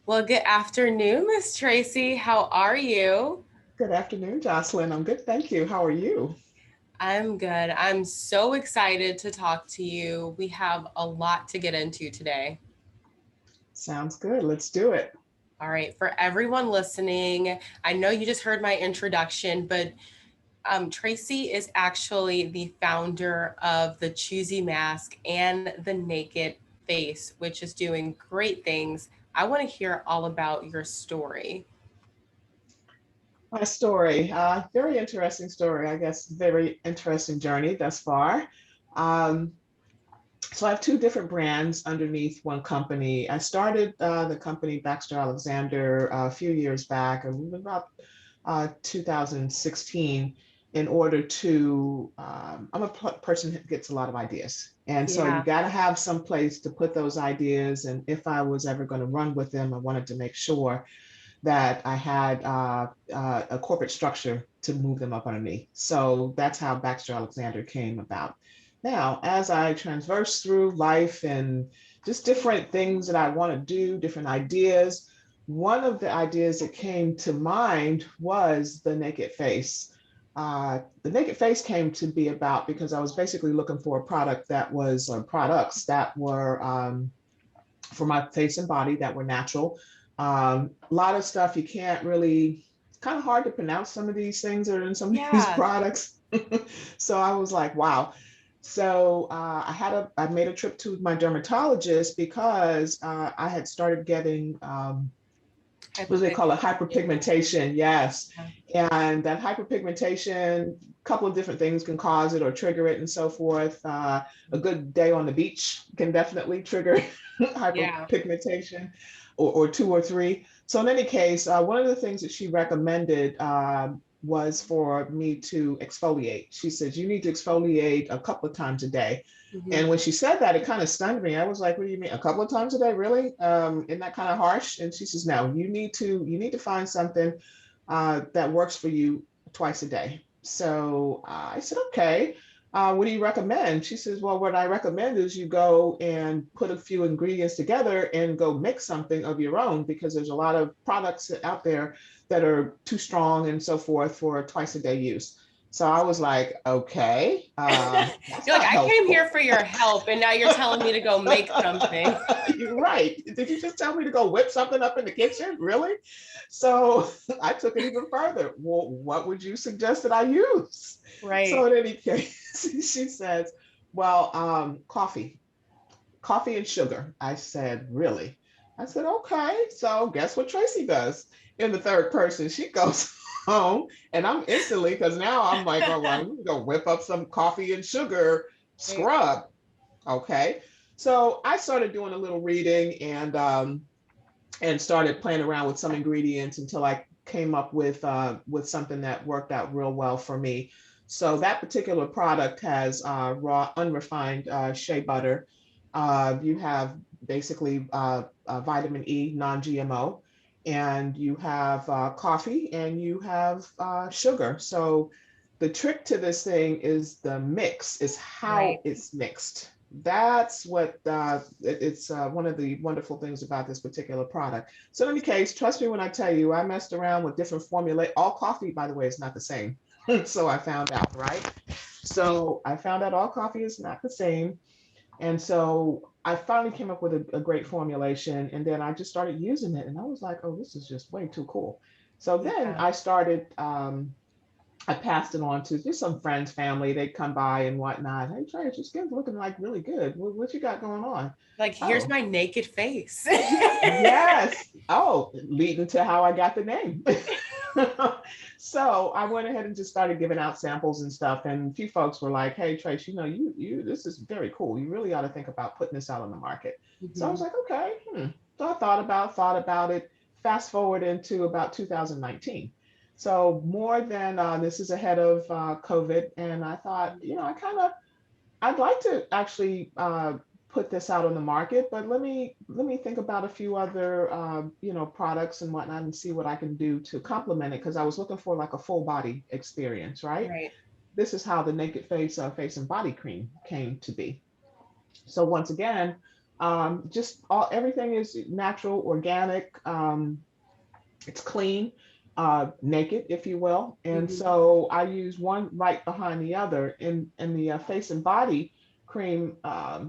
Well, good afternoon, Miss Tracy. How are you? Good afternoon, Jocelyn. I'm good, thank you. How are you? I'm good. I'm so excited to talk to you. We have a lot to get into today. Sounds good. Let's do it. All right, for everyone listening, I know you just heard my introduction, but Tracy is actually the founder of the Choosy Mask and the Naked Face, which is doing great things. I want to hear all about your story. My story, very interesting story, I guess, very interesting journey thus far. Um, so I have two different brands underneath one company. I started the company Baxter Alexander a few years back, about 2016, in order to, I'm a person who gets a lot of ideas. And so you Yeah. got to have some place to put those ideas. And if I was ever going to run with them, I wanted to make sure that I had a corporate structure to move them up underneath. So that's how Baxter Alexander came about. Now, as I transverse through life and just different things that I want to do, different ideas, one of the ideas that came to mind was the naked face. The naked face came to be about because I was basically looking for a product that was, or products that were for my face and body that were natural. A lot of stuff you can't really, it's kind of hard to pronounce some of these things that are in some of these Yeah. products. So I was like, wow. So I made a trip to my dermatologist because I had started getting what do they call it? Hyperpigmentation. Hyperpigmentation, yes. Yeah. And that hyperpigmentation, a couple of different things can cause it or trigger it and so forth. A good day on the beach can definitely trigger Yeah. hyperpigmentation or two or three. So in any case, one of the things that she recommended was for me to exfoliate. She said, you need to exfoliate a couple of times a day. Mhm. And when she said that, it kind of stunned me. I was like, "What do you mean, a couple of times a day? Really? Isn't that kind of harsh?" And she says, "No, you need to find something that works for you twice a day." So I said, "Okay. What do you recommend?" She says, "Well, what I recommend is you go and put a few ingredients together and go make something of your own because there's a lot of products out there that are too strong and so forth for twice a day use." So I was like, okay, that's You're like, not I came helpful. here for your help, and now you're telling me to go make something. You're right. Did you just tell me to go whip something up in the kitchen? Really? So I took it even further. Well, what would you suggest that I use? So Right. in any case, she says, well, coffee and sugar. I said, really? I said, okay. So guess what Tracy does in the third person? She goes home and I'm instantly, because now I'm like, oh, well, I'm going to go whip up some coffee and sugar Right. scrub. Okay. So I started doing a little reading and started playing around with some ingredients until I came up with something that worked out real well for me. So that particular product has raw, unrefined shea butter. You have basically vitamin E, non-GMO, and you have coffee, and you have sugar. So the trick to this thing is the mix, is how Right. it's mixed. That's what it's one of the wonderful things about this particular product. So in any case, trust me when I tell you, I messed around with different formula. All coffee, by the way, is not the same. So I found out, right? So I found out all coffee is not the same. And so I finally came up with a great formulation. And then I just started using it. And I was like, oh, this is just way too cool. So then Yeah. I started I passed it on to just some friends, family. They'd come by and whatnot. Hey, Trey, your skin's looking like really good. What you got going on? Like, here's Oh, my naked face. yes. Oh, leading to how I got the name. So I went ahead and just started giving out samples and stuff. And a few folks were like, "Hey, Trace, this is very cool. You really ought to think about putting this out on the market." So I was Mhm. like, "Okay." So I thought about it. Fast forward into about 2019. So more than this is ahead of COVID, and I thought, I'd like to actually put this out on the market, but let me think about a few other products and whatnot and see what I can do to complement it because I was looking for like a full body experience, right? Right. This is how the Naked Face face and body cream came to be. So once again, Just everything is natural, organic. It's clean, naked, if you will. And Hmm. so I use one right behind the other in the face and body cream. A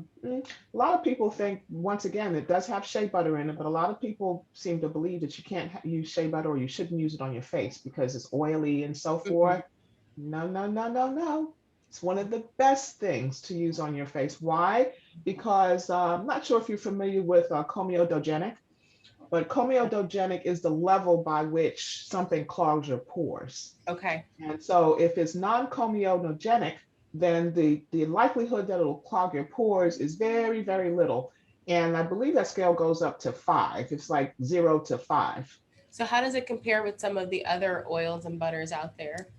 lot of people think, once again, it does have shea butter in it, but a lot of people seem to believe that you can't use shea butter or you shouldn't use it on your face because it's oily and so Hmm. forth. No, no, no, no, no. It's one of the best things to use on your face. Why? Because I'm not sure if you're familiar with comedogenic, but comedogenic is the level by which something clogs your pores. Okay. And so if it's non-comedogenic, then the likelihood that it'll clog your pores is very, very little. And I believe that scale goes up to five. It's like 0 to 5. So how does it compare with some of the other oils and butters out there?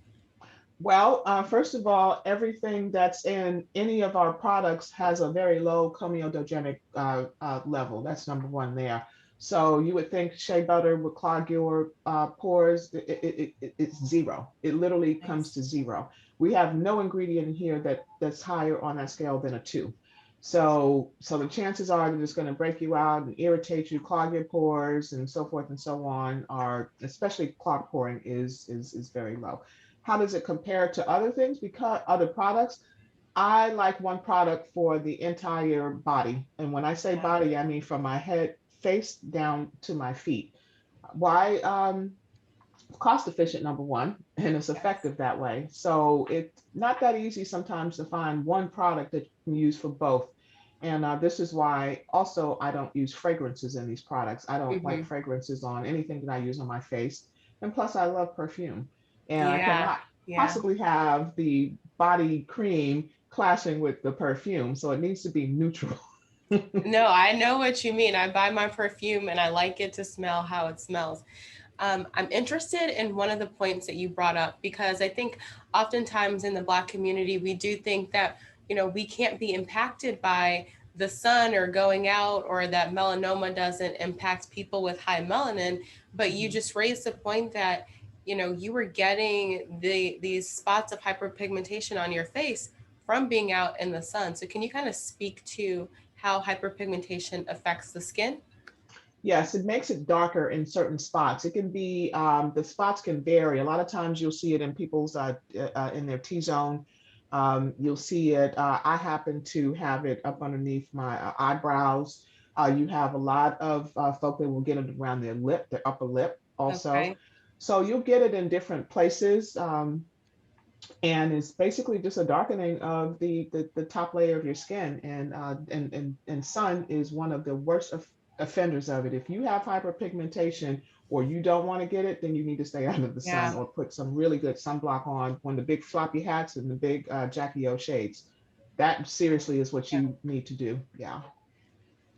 Well, first of all, everything that's in any of our products has a very low comedogenic level. That's number one there. So you would think shea butter would clog your pores. It's zero. It literally comes Nice. to zero. We have no ingredient in here that's higher on that scale than a two. So the chances are that it's going to break you out and irritate you, clog your pores, and so forth and so on. Are especially clog pouring is very low. How does it compare to other things? Because other products, I like one product for the entire body. And when I say Yeah. body, I mean from my head, face down to my feet. Why? Cost efficient, number one, and it's Yes. effective that way. So it's not that easy sometimes to find one product that you can use for both. And this is why also I don't use fragrances in these products. I don't like Hmm. fragrances on anything that I use on my face. And plus, I love perfume. And I Yeah. cannot Yeah. possibly have the body cream clashing with the perfume. So it needs to be neutral. No, I know what you mean. I buy my perfume and I like it to smell how it smells. I'm interested in one of the points that you brought up because I think oftentimes in the Black community, we do think that, we can't be impacted by the sun or going out, or that melanoma doesn't impact people with high melanin. But you Mhm. just raised the point that, you were getting these spots of hyperpigmentation on your face from being out in the sun. So can you kind of speak to how hyperpigmentation affects the skin? Yes, it makes it darker in certain spots. It can be the spots can vary. A lot of times you'll see it in people's in their T zone. You'll see it. I happen to have it up underneath my eyebrows. You have a lot of folk that will get it around their lip, their upper lip, also. Okay. So you'll get it in different places. And it's basically just a darkening of the top layer of your skin. And sun is one of the worst offenders of it. If you have hyperpigmentation or you don't want to get it, then you need to stay out of the sun Yeah. or put some really good sunblock on, one of the big floppy hats and the big Jackie O shades. That seriously is what Yeah. you need to do. Yeah.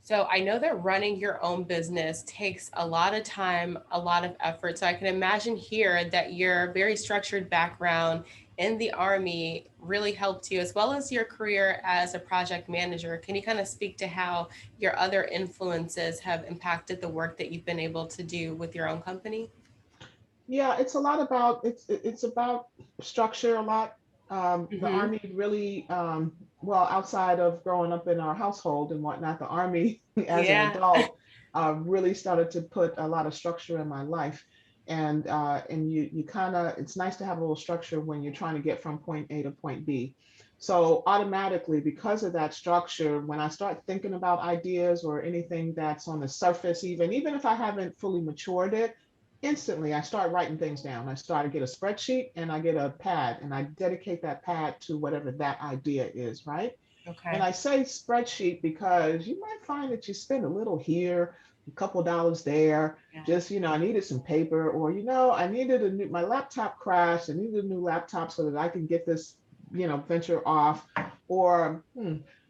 So I know that running your own business takes a lot of time, a lot of effort. So I can imagine here that your very structured background in the Army really helped you, as well as your career as a project manager. Can you kind of speak to how your other influences have impacted the work that you've been able to do with your own company? Yeah, it's a lot about it's about structure a lot. The Mm-hmm. Army really, well, outside of growing up in our household and whatnot, the Army as an Yeah. adult really started to put a lot of structure in my life. And you kind of it's nice to have a little structure when you're trying to get from point A to point B. So automatically, because of that structure, when I start thinking about ideas or anything that's on the surface, even if I haven't fully matured it, instantly I start writing things down. I start to get a spreadsheet and I get a pad and I dedicate that pad to whatever that idea is, right? And Okay. I say spreadsheet because you might find that you spend a little here, a couple dollars there. Yeah. Just, I needed some paper, or, I needed my laptop crashed. I needed a new laptop so that I can get this, venture off. Or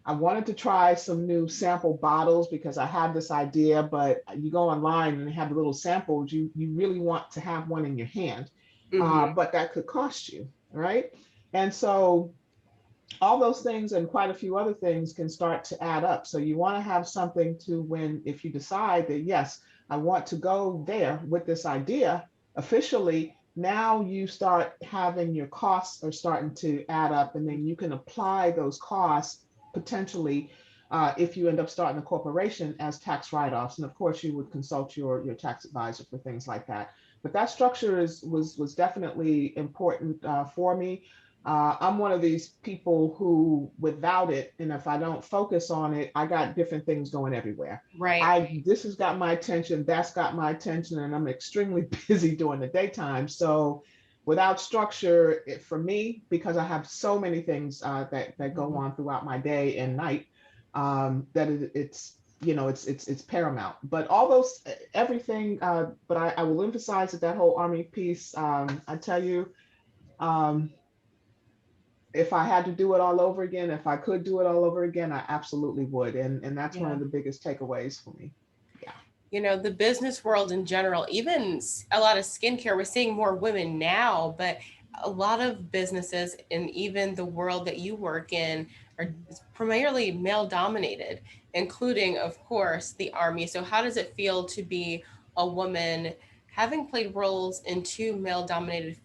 I wanted to try some new sample bottles because I had this idea, but you go online and they have the little samples. You really want to have one in your hand, Mm-hmm. but that could cost you, right? And so all those things and quite a few other things can start to add up. So you want to have something to when, if you decide that, yes, I want to go there with this idea officially, now you start having your costs are starting to add up, and then you can apply those costs potentially. if you end up starting a corporation as tax write-offs. And of course, you would consult your tax advisor for things like that. But that structure was definitely important for me. I'm one of these people who, without it, and if I don't focus on it, I got different things going everywhere. Right. This has got my attention, that's got my attention, and I'm extremely busy during the daytime. So without structure, for me, because I have so many things that go Mhm. on throughout my day and night, that it's it's paramount. But all those everything, but I will emphasize that whole army piece. I tell you, um, if I had to do it all over again, if I could do it all over again, I absolutely would. And that's one Yeah. of the biggest takeaways for me. Yeah. The business world in general, even a lot of skincare, we're seeing more women now, but a lot of businesses and even the world that you work in are primarily male dominated, including, of course, the army. So, how does it feel to be a woman having played roles in two male dominated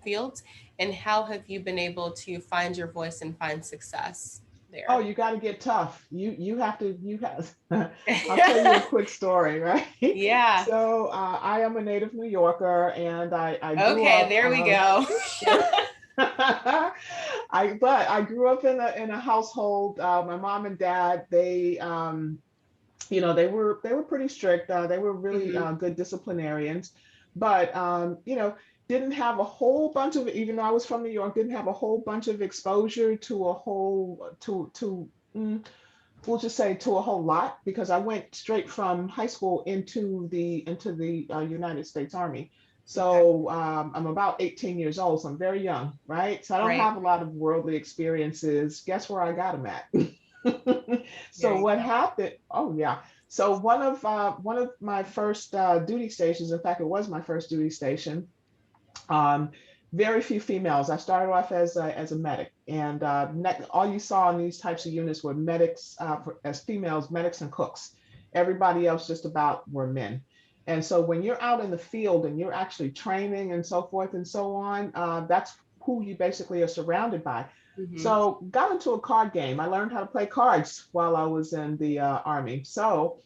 fields? And how have you been able to find your voice and find success Oh, there? you got to get tough. You have to you have. I'll tell you a quick story, right? Yeah. So I am a native New Yorker, and I grew Okay, up. there we go. I grew up in a household. My mom and dad, they were pretty strict. They were really Hmm. good disciplinarians, but didn't have a whole bunch of, even though I was from New York, didn't have a whole bunch of exposure to a whole to we'll just say to a whole lot, because I went straight from high school into the United States Army. Okay. So I'm about 18 years old, so I'm very young, right? So I don't Right. have a lot of worldly experiences. Guess where I got them at? There So you what go. happened? Oh yeah. So one of my first duty stations, in fact, it was my first duty station. Um, Very few females. I started off as a medic, and all you saw in these types of units were medics, as females, medics and cooks. Everybody else just about were men. And so when you're out in the field and you're actually training and so forth and so on, that's who you basically are surrounded by. Hmm. So got into a card game. I learned how to play cards while I was in the army. So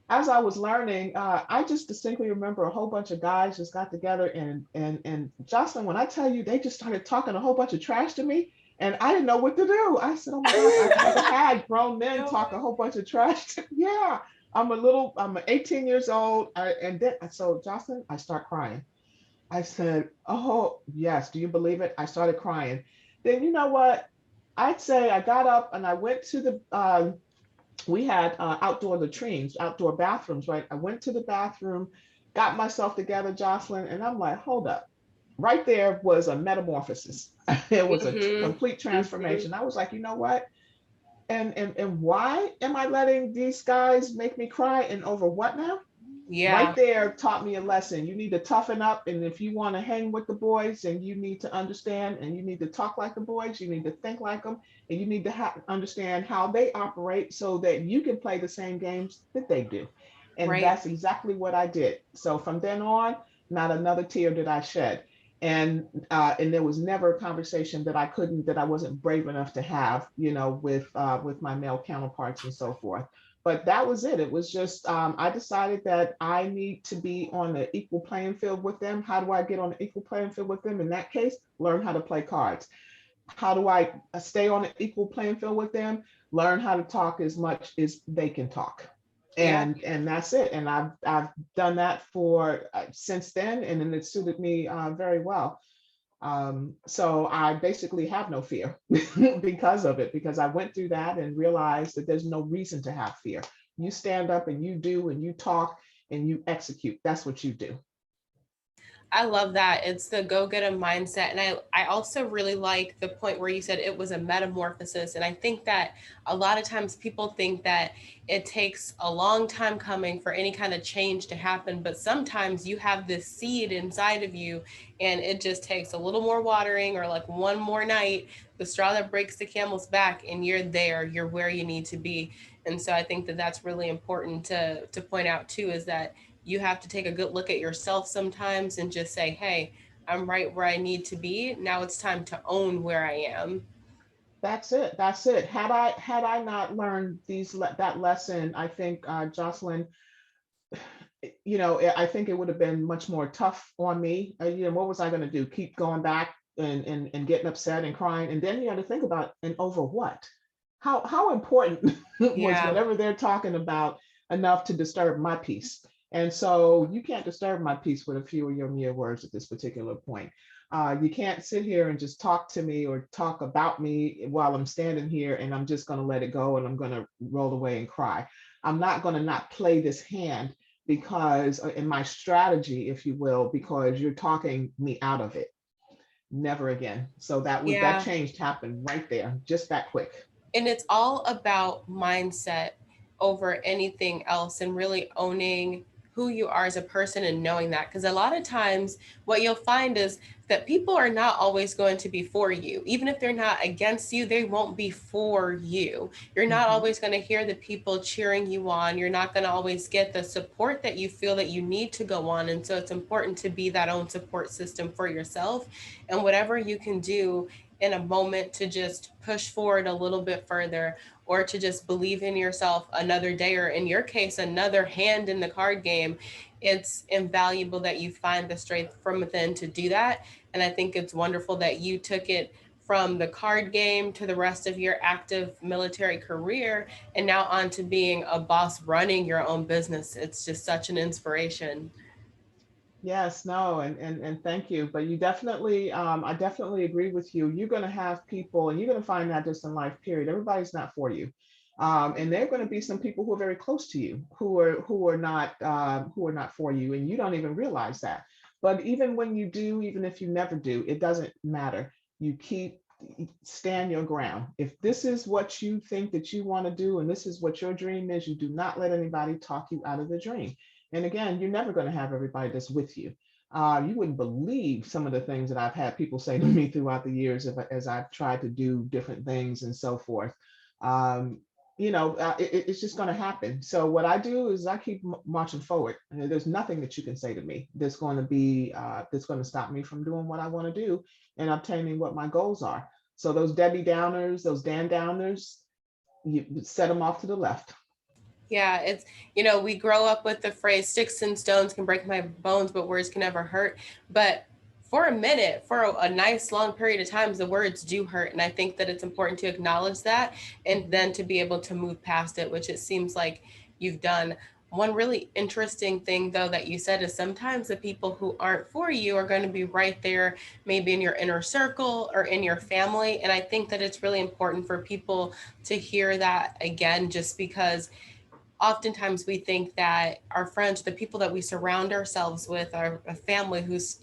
as I was learning, I just distinctly remember a whole bunch of guys just got together, and Jocelyn, when I tell you, they just started talking a whole bunch of trash to me, and I didn't know what to do. I said, "Oh my gosh, I've never had grown men No talk a way. whole bunch of trash." Yeah, I'm 18 years old, and then so Jocelyn, I start crying. I said, "Oh yes, do you believe it?" I started crying. Then you know what? I'd say I got up and I went to the we had outdoor latrines, outdoor bathrooms, right? I went to the bathroom, got myself together, Jocelyn, and I'm like, hold up. Right there was a metamorphosis. It was a Hmm. complete Hmm. transformation. I was like, you know what? And why am I letting these guys make me cry? And over what now? Right Yeah. there taught me a lesson. You need to toughen up. And if you want to hang with the boys, and you need to understand, and you need to talk like the boys, you need to think like them, and you need to understand how they operate so that you can play the same games that they do. And Right. that's exactly what I did. So from then on, not another tear did I shed. And there was never a conversation that I wasn't brave enough to have, with my male counterparts and so forth. But that was it. It was just I decided that I need to be on the equal playing field with them. How do I get on the equal playing field with them? In that case, learn how to play cards. How do I stay on an equal playing field with them? Learn how to talk as much as they can talk. Yeah. And that's it. And I've done that for since then, and then it suited me very well. So I basically have no fear because of it, because I went through that and realized that there's no reason to have fear. You stand up and you do and you talk and you execute. That's what you do. I love that. It's the go get 'em mindset. And I also really like the point where you said it was a metamorphosis. And I think that a lot of times people think that it takes a long time coming for any kind of change to happen. But sometimes you have this seed inside of you, and it just takes a little more watering or like one more night, the straw that breaks the camel's back, and you're there, you're where you need to be. And so I think that that's really important to point out too, is that you have to take a good look at yourself sometimes and just say, hey, I'm right where I need to be. Now it's time to own where I am. That's it. That's it. Had I not learned that lesson, I think, Jocelyn, I think it would have been much more tough on me. What was I going to do? Keep going back and getting upset and crying, and then you had to think about, and over what? How important was Yeah. whatever they're talking about enough to disturb my peace? And so you can't disturb my peace with a few of your mere words at this particular point. You can't sit here and just talk to me or talk about me while I'm standing here and I'm just going to let it go and I'm going to roll away and cry. I'm not going to not play this hand because, in my strategy, if you will, because you're talking me out of it. Never again. So that Yeah. change happened right there, just that quick. And it's all about mindset over anything else, and really owning who you are as a person and knowing that. Because a lot of times what you'll find is that people are not always going to be for you. Even if they're not against you, they won't be for you. You're not Mhm. always going to hear the people cheering you on. You're not going to always get the support that you feel that you need to go on. And so it's important to be that own support system for yourself, and whatever you can do in a moment to just push forward a little bit further, or to just believe in yourself another day, or in your case another hand in the card game. It's invaluable that you find the strength from within to do that. And I think it's wonderful that you took it from the card game to the rest of your active military career, and now on to being a boss running your own business. It's just such an inspiration. Yes, no, and thank you. But you definitely, I definitely agree with you. You're going to have people, and you're going to find that just in life, period. Everybody's not for you, and there are going to be some people who are very close to you who are not for you, and you don't even realize that. But even when you do, even if you never do, it doesn't matter. You keep stand your ground. If this is what you think that you want to do, and this is what your dream is, you do not let anybody talk you out of the dream. And again, you're never going to have everybody that's with you. You wouldn't believe some of the things that I've had people say to me throughout the years as I've tried to do different things and so forth. Um, it's just going to happen. So what I do is I keep marching forward. And there's nothing that you can say to me that's going to stop me from doing what I want to do and obtaining what my goals are. So those Debbie Downers, those Dan Downers, you set them off to the left. Yeah, it's, we grow up with the phrase sticks and stones can break my bones, but words can never hurt. But for a minute, for a nice long period of times, the words do hurt. And I think that it's important to acknowledge that, and Mhm. then to be able to move past it, which it seems like you've done. One really interesting thing, though, that you said is sometimes the people who aren't for you are going to be right there, maybe in your inner circle or in your family. And I think that it's really important for people to hear that again, just because oftentimes we think that our friends, the people that we surround ourselves with, are a family who's,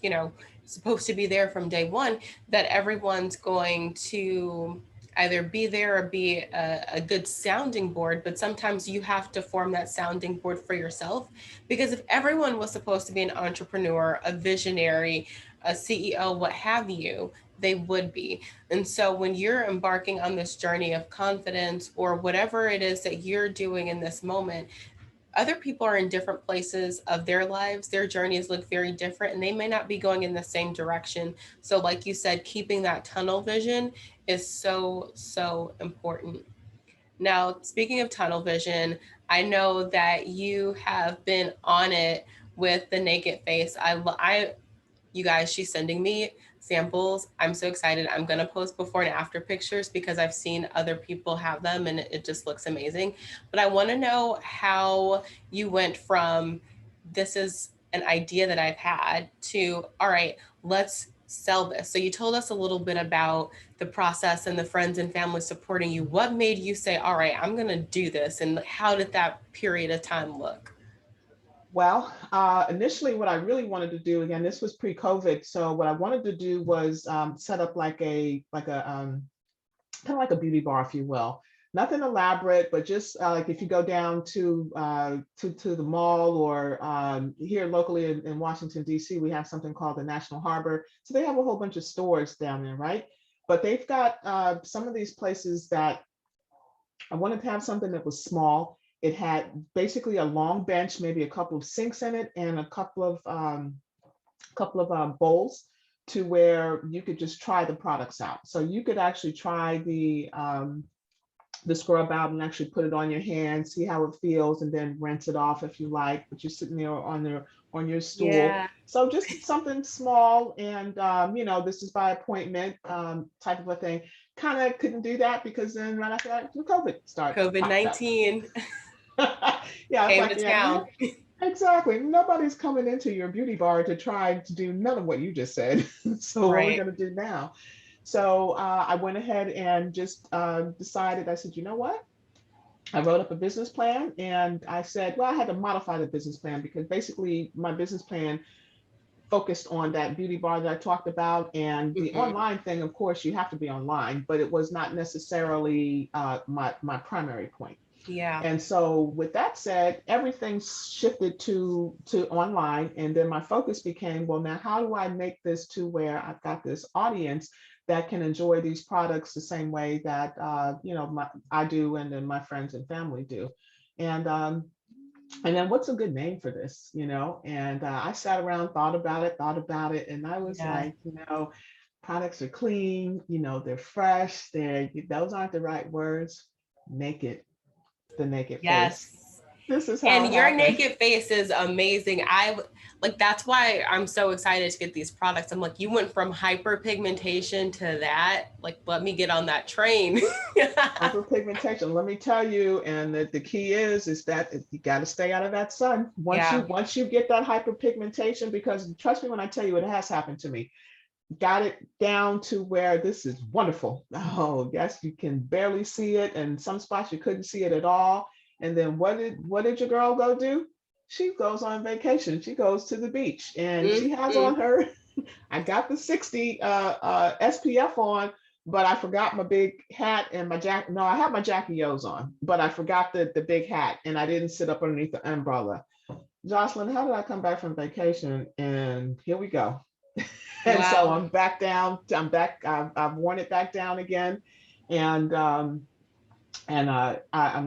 supposed to be there from day one, that everyone's going to either be there or be a good sounding board. But sometimes you have to form that sounding board for yourself, because if everyone was supposed to be an entrepreneur, a visionary, a CEO, what have you, they would be. And so when you're embarking on this journey of confidence, or whatever it is that you're doing in this moment, other people are in different places of their lives. Their journeys look very different, and they may not be going in the same direction. So, like you said, keeping that tunnel vision is so, so important. Now, speaking of tunnel vision, I know that you have been on it with the naked face. You guys, she's sending me samples. I'm so excited. I'm going to post before and after pictures because I've seen other people have them and it just looks amazing. But I want to know how you went from this is an idea that I've had to, all right, let's sell this. So you told us a little bit about the process and the friends and family supporting you. What made you say, all right, I'm going to do this? And how did that period of time look? Well, initially, what I really wanted to do, again, this was pre-COVID. So what I wanted to do was set up like a kind of like a beauty bar, if you will. Nothing elaborate, but just like if you go down to the mall, or here locally in Washington D.C., we have something called the National Harbor. So they have a whole bunch of stores down there, right? But they've got some of these places that I wanted to have something that was small. It had basically a long bench, maybe a couple of sinks in it, and a couple of bowls. to where you could just try the products out. So you could actually try the scrub out and actually put it on your hand, see how it feels, and then rinse it off if you like. But you're sitting there on your stool. Yeah. So just something small, and this is by appointment type of a thing. Kind of couldn't do that because then right after that, COVID popped up. COVID-19 Yeah, it's came like to town. exactly. Nobody's coming into your beauty bar to try to do none of what you just said. So what are we Right. going to do now? So I went ahead and just decided. I said, you know what? I wrote up a business plan, and I said, well, I had to modify the business plan because basically my business plan focused on that beauty bar that I talked about, and the Hmm. online thing. Of course, you have to be online, but it was not necessarily my primary point. Yeah. And so with that said, everything shifted to online. And then my focus became, well, now how do I make this to where I've got this audience that can enjoy these products the same way that I do, and then my friends and family do. And then what's a good name for this, And I sat around, thought about it, and I was Yeah. like, products are clean, they're fresh, those aren't the right words. Naked, the naked face. Yes. This is how And it your happened. naked face is amazing. I like that's why I'm so excited to get these products. I'm like, you went from hyperpigmentation to that. Like, let me get on that train. Hyperpigmentation, let me tell you, and the key is that you got to stay out of that sun. Yeah. Once you get that hyperpigmentation, because trust me when I tell you, it has happened to me. Got it down to where this is wonderful. Oh, yes, you can barely see it, and some spots you couldn't see it at all. And then what did your girl go do? She goes on vacation. She goes to the beach, and she has Hmm. on her. I got the 60 SPF on, but I forgot my big hat and my jacket. No, I had my Jackie-O's on, but I forgot the big hat, and I didn't sit up underneath the umbrella. Jocelyn, how did I come back from vacation? And here we go. And so Wow. I'm back down. I'm back. I've worn it back down again, and I'm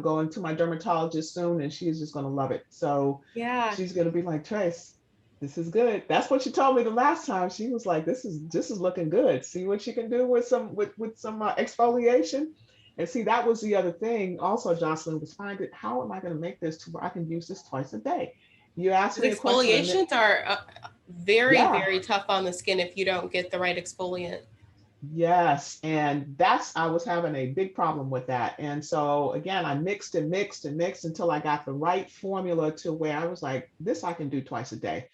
going to my dermatologist soon, and she's just going to love it. So Yeah. she's going to be like, Trace, this is good. That's what she told me the last time. She was like, this is looking good. See what you can do with some exfoliation. And see, that was the other thing. Also, Jocelyn was finding, how am I going to make this to where I can use this twice a day? You asked me Because a question, and exfoliations are very, yeah. very tough on the skin if you don't get the right exfoliant. Yes, and I was having a big problem with that. And so again, I mixed and mixed and mixed until I got the right formula to where I was like, this I can do twice a day,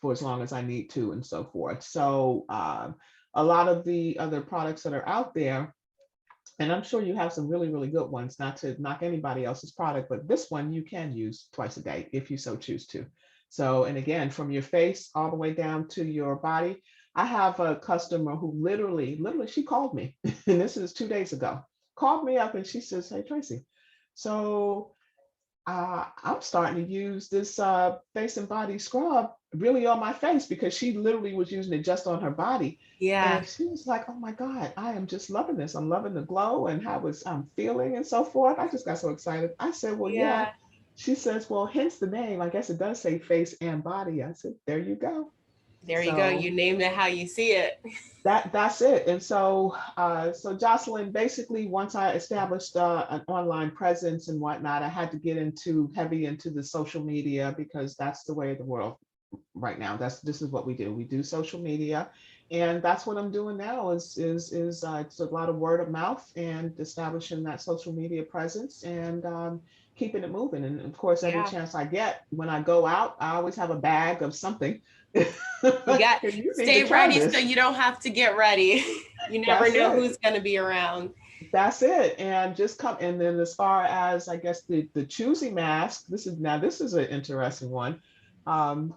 for as long as I need to and so forth. So a lot of the other products that are out there, and I'm sure you have some really, really good ones, not to knock anybody else's product, but this one you can use twice a day if you so choose to. So, and again, from your face all the way down to your body. I have a customer who literally, she called me, and this is 2 days ago, called me up and she says, hey, Tracy, so I'm starting to use this face and body scrub really on my face because she literally was using it just on her body. Yeah. And she was like, oh my God, I am just loving this. I'm loving the glow and how I'm feeling and so forth. I just got so excited. I said, well, yeah. Yeah. She says, well, hence the name. I guess it does say face and body. I said, there you go. There you go. So You named it how you see it. that's it. And so Jocelyn, basically, once I established an online presence and whatnot, I had to get heavy into the social media because that's the way of the world right now. This is what we do. We do social media, and that's what I'm doing now. Is it's a lot of word of mouth and establishing that social media presence and keeping it moving. And of course, every Yeah. chance I get when I go out, I always have a bag of something. You got You need to stay try ready so this. you don't have to get ready. You never That's know it. who's going to be around. That's it. And just come. And then as far as I guess the choosy mask, this is an interesting one. Um,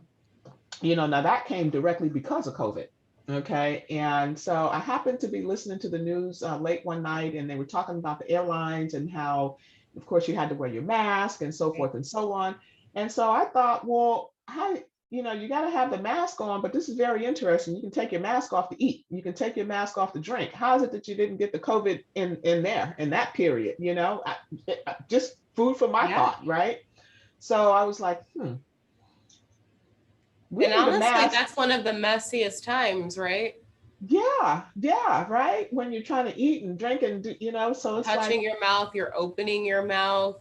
now that came directly because of COVID. Okay. And so I happened to be listening to the news late one night, and they were talking about the airlines and how, of course, you had to wear your mask and so Right. forth and so on. And so I thought, well, how, you got to have the mask on, but this is very interesting. You can take your mask off to eat. You can take your mask off to drink. How is it that you didn't get the COVID in there in that period? Just food for my Yeah. thought, right? So I was like, We And need a honestly, mask. that's one of the messiest times, right? Yeah, yeah, right. When you're trying to eat and drink and do, so it's like, Touching your mouth, you're opening your mouth.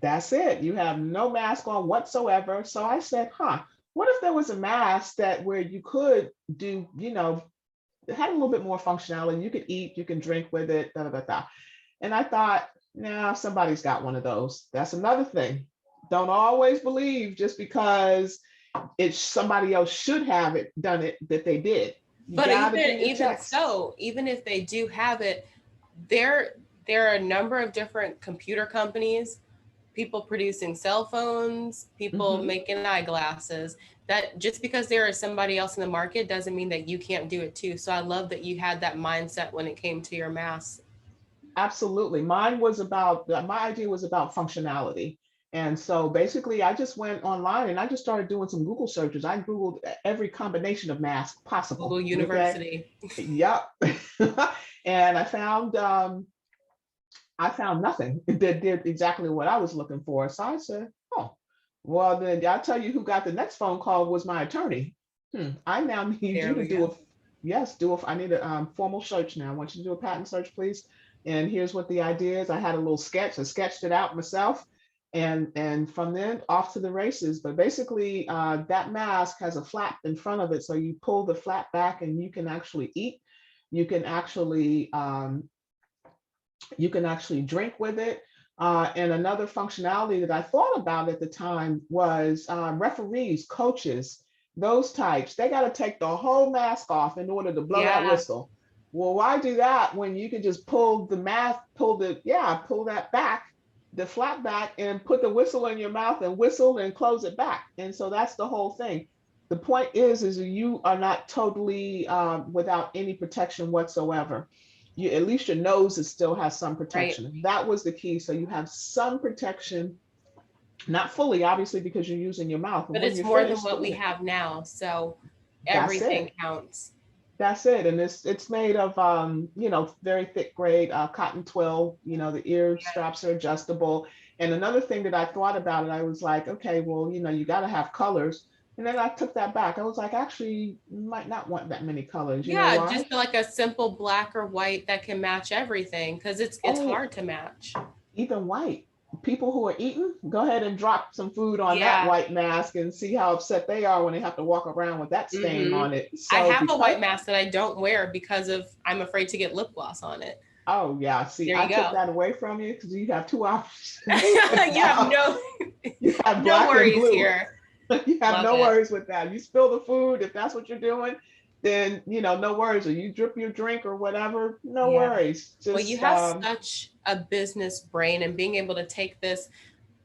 that's it. You have no mask on whatsoever. So I said, what if there was a mask that where you could do, it had a little bit more functionality. You could eat, you can drink with it, da da da da. And I thought, now somebody's got one of those. That's another thing. Don't always believe just because it's somebody else should have it done it that they did. You But got to do your even checks. so, even if they do have it, there there are a number of different computer companies, people producing cell phones, people Hmm. making eyeglasses. That just because there is somebody else in the market doesn't mean that you can't do it too. So I love that you had that mindset when it came to your mask. Absolutely. Mine was about, my idea was about functionality. And so basically, I just went online and I just started doing some Google searches. I Googled every combination of mask Google possible. Okay. University. Yep. And I found nothing that did exactly what I was looking for. So I said, oh, well, then I'll tell you who got the next phone call was my attorney. I now need you There to we do go. I need a formal search now. I want you to do a patent search, please. And here's what the idea is. I had a little sketch. I sketched it out myself. And from then off to the races. But basically, that mask has a flap in front of it. So you pull the flap back and you can actually eat. You can actually drink with it. And another functionality that I thought about at the time was referees, coaches, those types. They got to take the whole mask off in order to blow that Yeah. whistle. Well, why do that when you can just pull the mask, pull that back, the flap back, and put the whistle in your mouth and whistle and close it back. And so that's the whole thing. The point is you are not totally without any protection whatsoever. You at least your nose is still has some Right. protection. That was the key. So you have some protection, not fully, obviously, because you're using your mouth. And But when it's you're more than finished what we doing it, have now. So that's everything it. counts. That's it. And it's made of very thick grade cotton twill. The ear straps are adjustable. And another thing that I thought about it, I was like, okay, well, you got to have colors. And then I took that back. I was like, actually, you might not want that many colors. You know Yeah, why? just like a simple black or white that can match everything because it's Oh, hard to match. even white. People who are eating, go ahead and drop some food on that Yeah. white mask and see how upset they are when they have to walk around with that stain Mm-hmm. on it. I So have a because, white mask that I don't wear because of I'm afraid to get lip gloss on it. oh yeah, see, There I you took go. that away from you because you have two options You have now. no You have no black and worries blue. here. You have Love no it. worries with that. You spill the food, if that's what you're doing, then no worries. Or you drip your drink or whatever, no Yeah. worries. Well, you Just have such a business brain and being able to take this,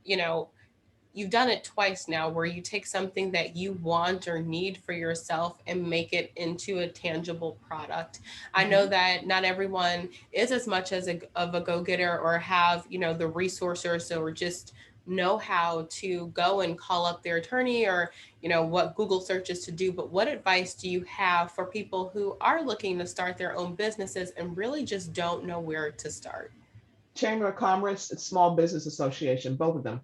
you know, you've done it twice now where you take something that you want or need for yourself and make it into a tangible product. I know Mhm. that not everyone is as much as of a go-getter or have, the resources or just know how to go and call up their attorney or, what Google searches to do. But what advice do you have for people who are looking to start their own businesses and really just don't know where to start? Chamber of Commerce, Small Business Association, both of them.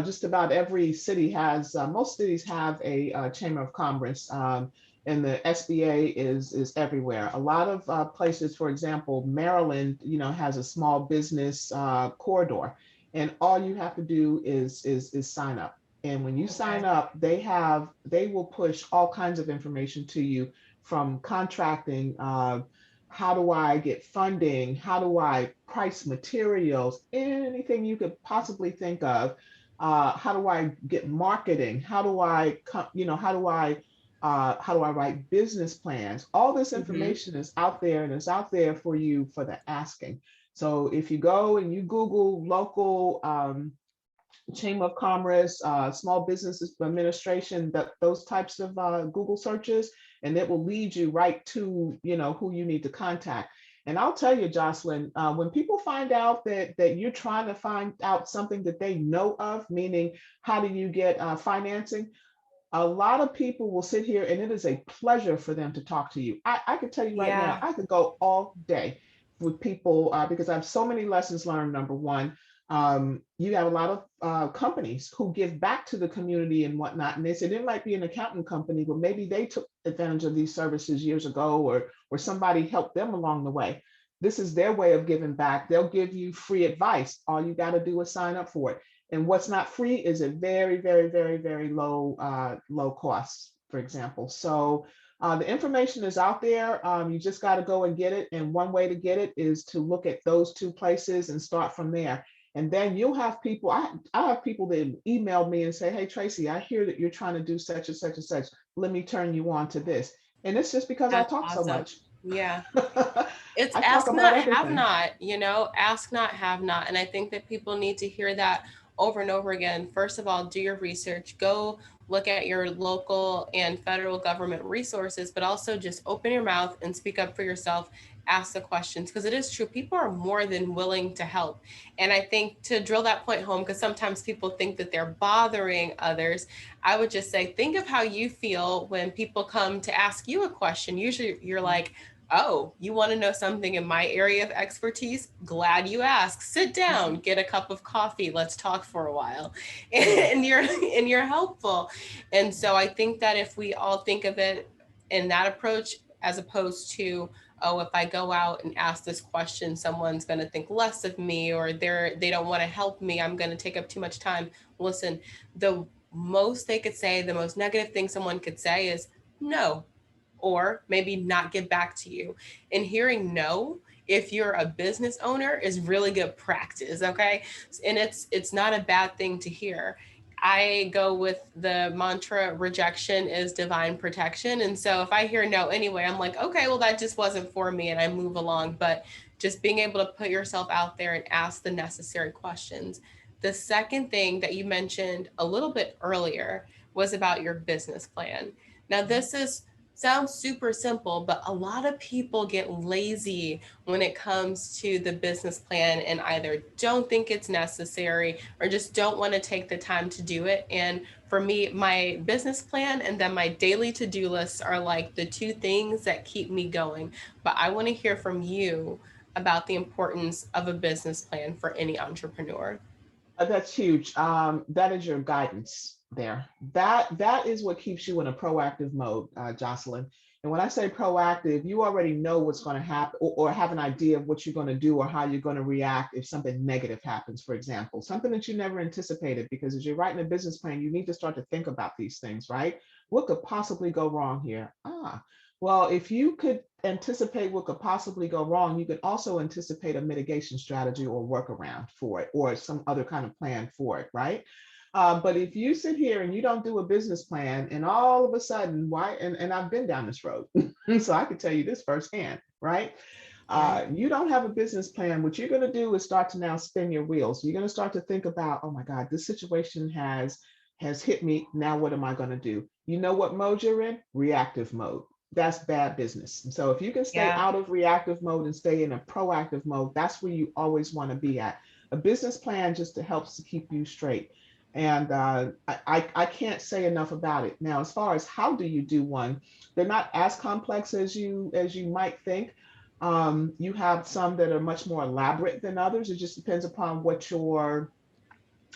Just about every city has, most cities have a Chamber of Commerce, and the SBA is everywhere. A lot of places, for example, Maryland, has a small business corridor, and all you have to do is sign up. And when you sign Okay. up, they will push all kinds of information to you from contracting. How do I get funding? How do I price materials? Anything you could possibly think of. How do I get marketing? How do I write business plans? All this Mm-hmm. information is out there and it's out there for you for the asking. So if you go and you Google local Chamber of Commerce, Small Business Administration, those types of Google searches, and it will lead you right to who you need to contact. And I'll tell you, Jocelyn, when people find out that you're trying to find out something that they know of, meaning how do you get financing, a lot of people will sit here and it is a pleasure for them to talk to you. I can tell you right now, Yeah. I could go all day with people because I have so many lessons learned, number one. You have a lot of companies who give back to the community and whatnot. And they said it might be an accountant company, but maybe they took advantage of these services years ago, or somebody helped them along the way. This is their way of giving back. They'll give you free advice. All you got to do is sign up for it. And what's not free is a very, very, very, very low cost, for example. So the information is out there. You just got to go and get it. And one way to get it is to look at those two places and start from there. And then you'll have people, I have people that email me and say, hey, Tracy, I hear that you're trying to do such and such and such. Let me turn you on to this. And it's just because I That's talk so awesome. much. Yeah. It's I talk ask about not, have everything. not, ask not, have not. And I think that people need to hear that over and over again. First of all, do your research, go look at your local and federal government resources, but also just open your mouth and speak up for yourself. Ask the questions, because it is true. People are more than willing to help. And I think to drill that point home, because sometimes people think that they're bothering others, I would just say, think of how you feel when people come to ask you a question. Usually you're like, oh, you want to know something in my area of expertise? Glad you asked. Sit down, Mhm. get a cup of coffee, let's talk for a while. Yeah. And you're helpful. And so I think that if we all think of it in that approach, as opposed to, oh, if I go out and ask this question, someone's going to think less of me, or they don't want to help me, I'm going to take up too much time. Listen, the most they could say, the most negative thing someone could say is no, or maybe not get back to you. And hearing no, if you're a business owner, is really good practice, okay? And it's not a bad thing to hear. I go with the mantra, rejection is divine protection. And so if I hear no anyway, I'm like, okay, well, that just wasn't for me, and I move along. But just being able to put yourself out there and ask the necessary questions. The second thing that you mentioned a little bit earlier was about your business plan. Now, Mhm. this is sounds super simple, but a lot of people get lazy when it comes to the business plan and either don't think it's necessary or just don't want to take the time to do it. And for me, my business plan and then my daily to-do lists are like the two things that keep me going. But I want to hear from you about the importance of a business plan for any entrepreneur. That's huge. That is your guidance there. That is what keeps you in a proactive mode, Jocelyn. And when I say proactive, you already know what's going to happen, or have an idea of what you're going to do or how you're going to react if something negative happens, for example, something that you never anticipated. Because as you're writing a business plan, you need to start to think about these things, right? What could possibly go wrong here? Well, if you could anticipate what could possibly go wrong, you could also anticipate a mitigation strategy or workaround for it, or some other kind of plan for it, right? But if you sit here and you don't do a business plan, and all of a sudden, why? And I've been down this road, so I can tell you this firsthand, right? Yeah. You don't have a business plan. What you're going to do is start to now spin your wheels. You're going to start to think about, oh my God, this situation has hit me. Now what am I going to do? You know what mode you're in? Reactive mode. That's bad business. So if you can stay Yeah. out of reactive mode and stay in a proactive mode, that's where you always want to be at. A business plan just helps to keep you straight. And I can't say enough about it. Now, as far as how do you do one, they're not as complex as you might think. You have some that are much more elaborate than others. It just depends upon what your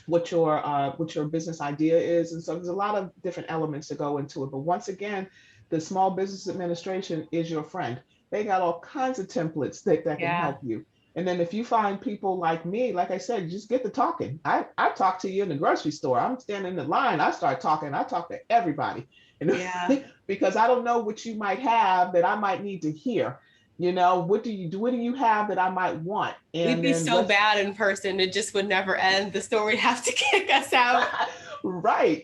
business idea is. And so there's a lot of different elements to go into it. But once again, the Small Business Administration is your friend. They got all kinds of templates that can Yeah. help you. And then if you find people like me, like I said, just get to talking. I talk to you in the grocery store. I'm standing in the line. I start talking. I talk to everybody. And Yeah. because I don't know what you might have that I might need to hear. What do you do? What do you have that I might want? We'd And be then so let's bad in person, it just would never end. The store would have to kick us out. right,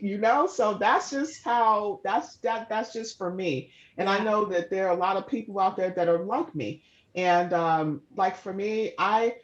so that's just how that's just for me. And I Yeah. know that there are a lot of people out there that are like me. And like for me, I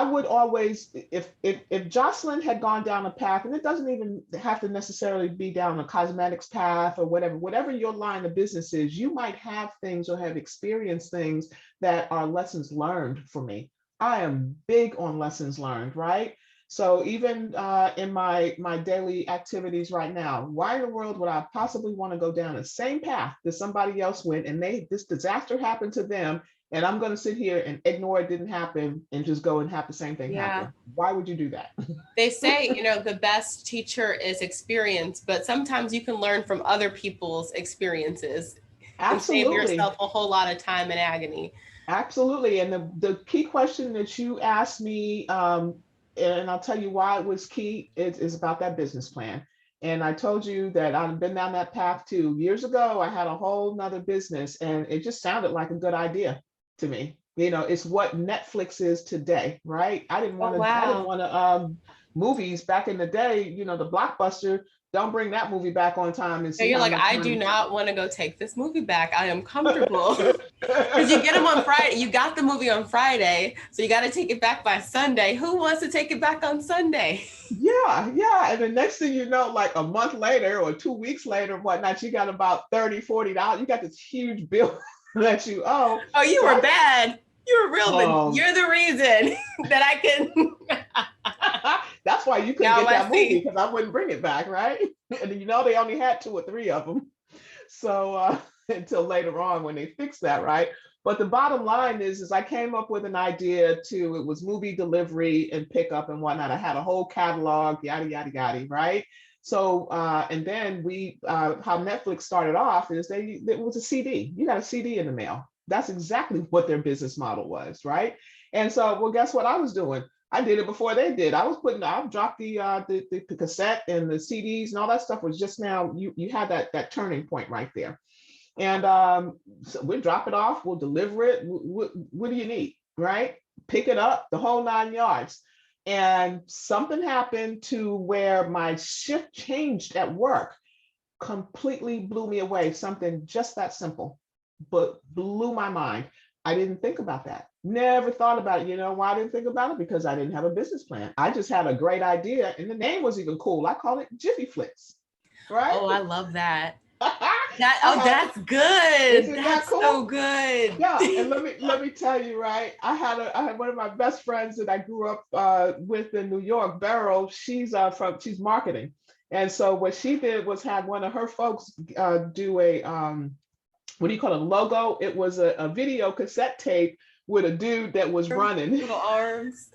would always, if Jocelyn had gone down a path, and it doesn't even have to necessarily be down a cosmetics path or whatever your line of business is, you might have things or have experienced things that are lessons learned for me. I am big on lessons learned, right? So even in my daily activities right now, why in the world would I possibly want to go down the same path that somebody else went, and this disaster happened to them, And I'm going to sit here and ignore it didn't happen and just go and have the same thing Yeah. happen. Why would you do that? They say, the best teacher is experience, but sometimes you can learn from other people's experiences and save Absolutely. yourself a whole lot of time and agony. Absolutely. And the key question that you asked me, and I'll tell you why it was key, is about that business plan. And I told you that I've been down that path too. Years ago, I had a whole nother business and it just sounded like a good idea to me. It's what Netflix is today, right? Oh, I didn't wow. want to movies back in the day, the blockbuster, don't bring that movie back on time and So see you're how like, much I do money. not want to go take this movie back. I am comfortable. Because you get them on Friday. You got the movie on Friday. So you got to take it back by Sunday. Who wants to take it back on Sunday? Yeah, yeah. And the next thing you know, like a month later or 2 weeks later, whatnot, you got about $30, $40. You got this huge bill that you owe. Oh, you So were bad. You were real bad. oh, You're the reason that I can. that's why you couldn't Now get I that movie see. because I wouldn't bring it back, right? And they only had 2 or 3 of them. So until later on when they fixed that, right? But the bottom line is I came up with an idea to it was movie delivery and pickup and whatnot. I had a whole catalog, yada yada yada, right? So and then how Netflix started off is it was a CD. You got a CD in the mail. That's exactly what their business model was, right? And so, well, guess what I was doing? I did it before they did. I dropped the cassette and the CDs and all that stuff was just now. You had that turning point right there, and so we'll drop it off. We'll deliver it. What do you need, right? Pick it up, the whole 9 yards. And something happened to where my shift changed at work, completely blew me away. Something just that simple, but blew my mind. I didn't think about that. Never thought about it. You know why I didn't think about it? Because I didn't have a business plan. I just had a great idea, and the name was even cool. I call it Jiffy Flicks, right? Oh, I love that. I had, That's good. isn't that That's so cool? good. Yeah, and let me tell you, right? I had one of my best friends that I grew up with in New York, Beryl. She's marketing, and so what she did was had one of her folks do a what do you call it, a logo? It was a video cassette tape with a dude that was running. Little arms.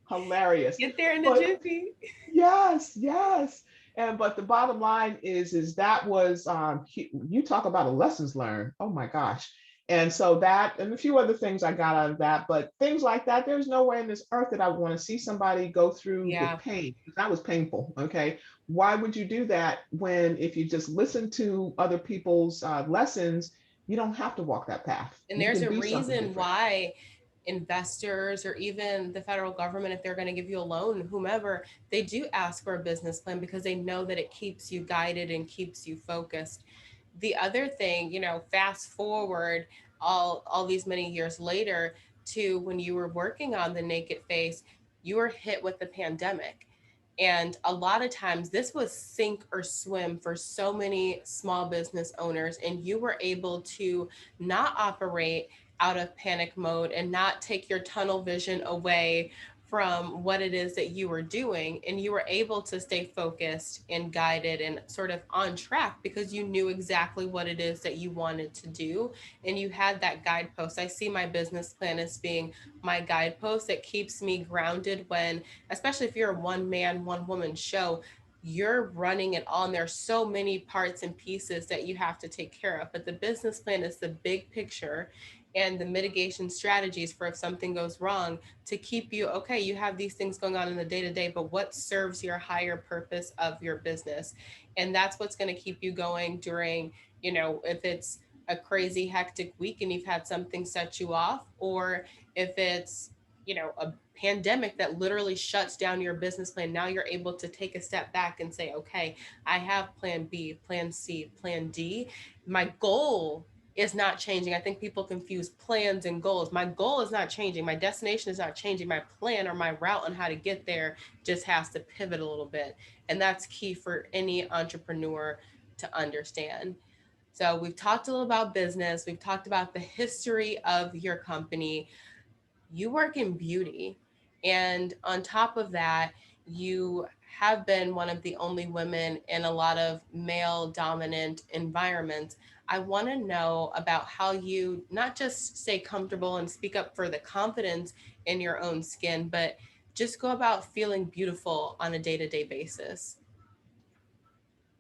Hilarious. Get there in a But jiffy. yes, yes. And but the bottom line is that was you talk about a lessons learned. Oh my gosh. And so that and a few other things I got out of that, but things like that, there's no way in this earth that I would want to see somebody go through with Yeah. pain. That was painful. Okay. Why would you do that when if you just listen to other people's lessons, you don't have to walk that path. And You there's can a do something reason different. why investors or even the federal government, if they're going to give you a loan, whomever, they do ask for a business plan because they know that it keeps you guided and keeps you focused. The other thing, fast forward all these many years later to when you were working on the Naked Face, you were hit with the pandemic. And a lot of times this was sink or swim for so many small business owners. And you were able to not operate out of panic mode and not take your tunnel vision away from what it is that you were doing. And you were able to stay focused and guided and sort of on track because you knew exactly what it is that you wanted to do. And you had that guidepost. I see my business plan as being my guidepost that keeps me grounded when, especially if you're a one man, one woman show, you're running it all and there's so many parts and pieces that you have to take care of. But the business plan is the big picture and the mitigation strategies for if something goes wrong to keep you okay. You have these things going on in the day to day, but what serves your higher purpose of your business? And that's what's going to keep you going during, if it's a crazy hectic week and you've had something set you off, or if it's a pandemic that literally shuts down your business plan. Now you're able to take a step back and say, okay, I have plan B, plan C, plan D. My goal is not changing. I think people confuse plans and goals. My goal is not changing. My destination is not changing. My plan or my route on how to get there just has to pivot a little bit. And that's key for any entrepreneur to understand. So we've talked a little about business. We've talked about the history of your company. You work in beauty. And on top of that, you have been one of the only women in a lot of male dominant environments, I want to know about how you not just stay comfortable and speak up for the confidence in your own skin, but just go about feeling beautiful on a day-to-day basis.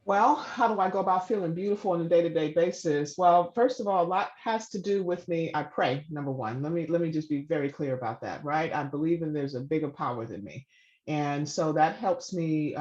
Well, how do I go about feeling beautiful on a day-to-day basis? Well, first of all, a lot has to do with me. I pray, number one. Let me just be very clear about that, right? I believe in there's a bigger power than me. And so that helps me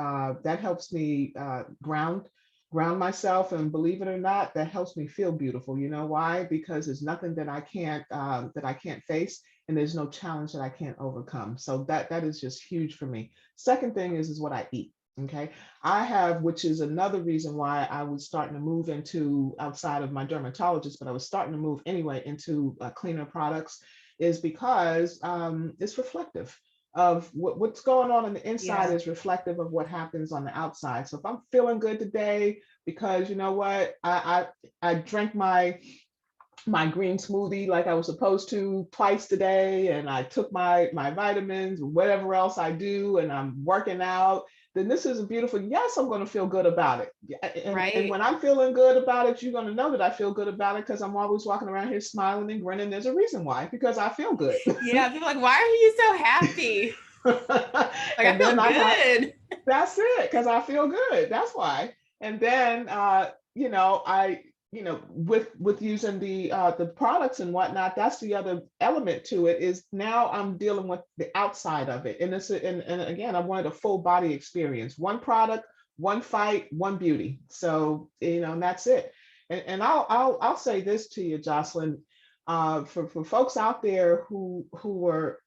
ground myself, and believe it or not, that helps me feel beautiful. You know why? Because there's nothing that I can't face, and there's no challenge that I can't overcome. So that is just huge for me. Second thing is what I eat. Okay. I have, which is another reason why I was starting to move into outside of my dermatologist, but I was starting to move anyway into cleaner products, is because it's reflective of what's going on the inside Yeah, is reflective of what happens on the outside. So if I'm feeling good today, because you know what, I drank my green smoothie like I was supposed to twice today, and I took my vitamins, whatever else I do, and I'm working out, then this is a beautiful, yes, I'm going to feel good about it. Yeah, and right. when I'm feeling good about it, you're going to know that I feel good about it because I'm always walking around here smiling and grinning. There's a reason why, because I feel good. Yeah, people are like, why are you so happy? Like, I And then feel I have, good. that's it, because I feel good. That's why. And then with using the products and whatnot, that's the other element to it, is now I'm dealing with the outside of it. And again, I wanted a full body experience. One product, one fight, one beauty. So, and that's it. And I'll say this to you, Jocelyn, for folks out there who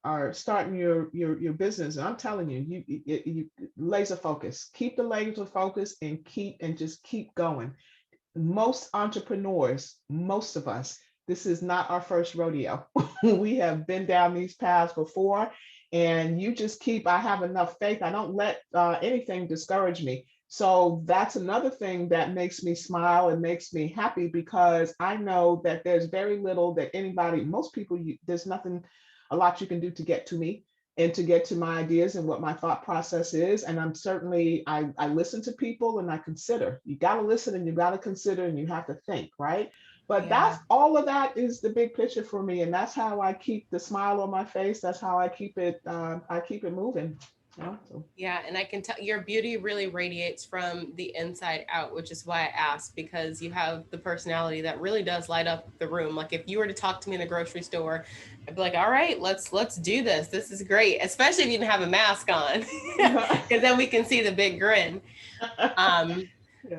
are starting your business, and I'm telling you, you laser focus, keep the laser focus, and just keep going. Most entrepreneurs, most of us, this is not our first rodeo. We have been down these paths before, and you just keep. I have enough faith. I don't let anything discourage me. So that's another thing that makes me smile and makes me happy, because I know that there's very little that anybody, most people, there's nothing, a lot you can do to get to me and to get to my ideas and what my thought process is. And I'm certainly, I listen to people and I consider. You got to listen and you got to consider and you have to think, right? But Yeah. that's all of that is the big picture for me, and that's how I keep the smile on my face. That's how I keep it. I keep it moving. So. Yeah, and I can tell your beauty really radiates from the inside out, which is why I asked, because you have the personality that really does light up the room. Like, if you were to talk to me in the grocery store, I'd be like, "All right, let's do this. This is great," especially if you didn't have a mask on, because then we can see the big grin. Um,